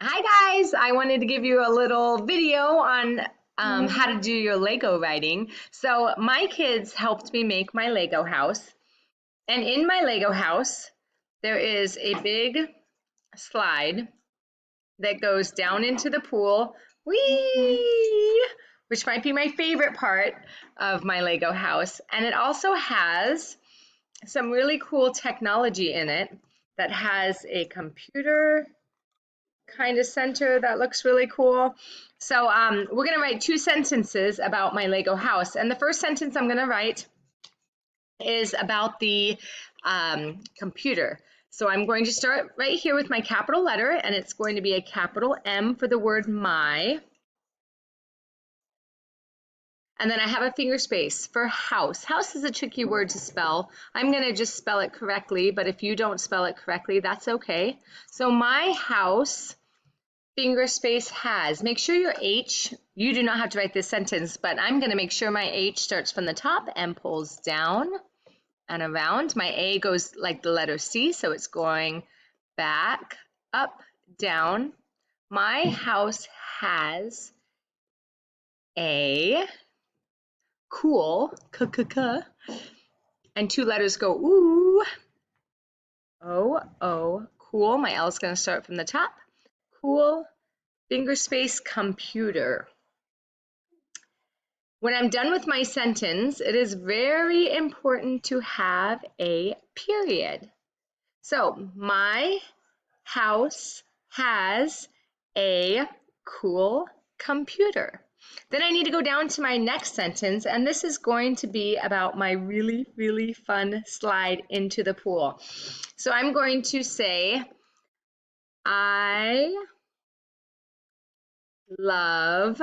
Hi guys, I wanted to give you a little video on how to do your Lego writing. So my kids helped me make my Lego house. And in my Lego house, there is a big slide that goes down into the pool. Whee! Which might be my favorite part of my Lego house. And it also has some really cool technology in it that has a computer kind of center that looks really cool. So we're going to write two sentences about my Lego house. And the first sentence I'm going to write is about the computer. So I'm going to start right here with my capital letter, and it's going to be a capital M for the word my. And then I have a finger space for house. House is a tricky word to spell. I'm going to just spell it correctly, but if you don't spell it correctly, that's okay. So my house, finger space, has. Make sure your H, you do not have to write this sentence, but I'm going to make sure my H starts from the top and pulls down and around. My A goes like the letter C, so it's going back, up, down. My house has a cool, and two letters go ooh, O, cool. My L is going to start from the top. Cool, finger space, computer. When I'm done with my sentence, it is very important to have a period. So, my house has a cool computer. Then I need to go down to my next sentence, and this is going to be about my really, really fun slide into the pool. So I'm going to say, I love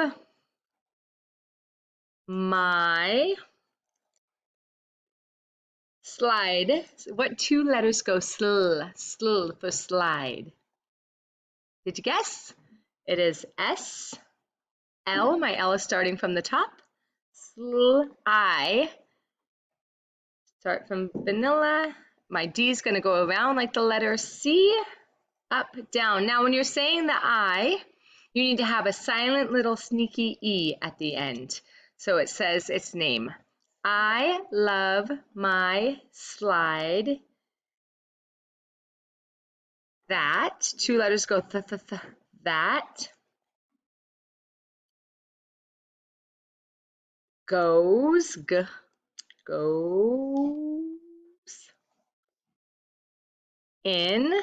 my slide. What two letters go sl for slide? Did you guess? It is S, L. My L is starting from the top. I. Start from vanilla. My D is going to go around like the letter C. Up, down. Now, when you're saying the I, you need to have a silent little sneaky E at the end. So it says its name. I love my slide. That, two letters go that goes in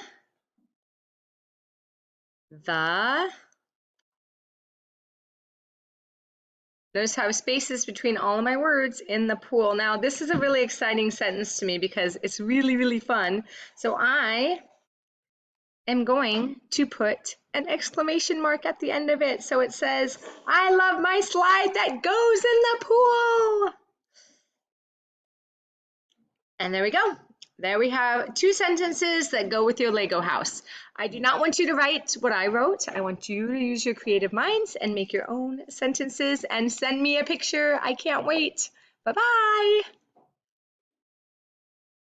the. Notice how I have spaces between all of my words in the pool. Now, this is a really exciting sentence to me because it's really, really fun. So I am going to put an exclamation mark at the end of it. So it says, I love my slide that goes in the pool. And there we go. There we have two sentences that go with your Lego house. I do not want you to write what I wrote. I want you to use your creative minds and make your own sentences and send me a picture. I can't wait. Bye-bye.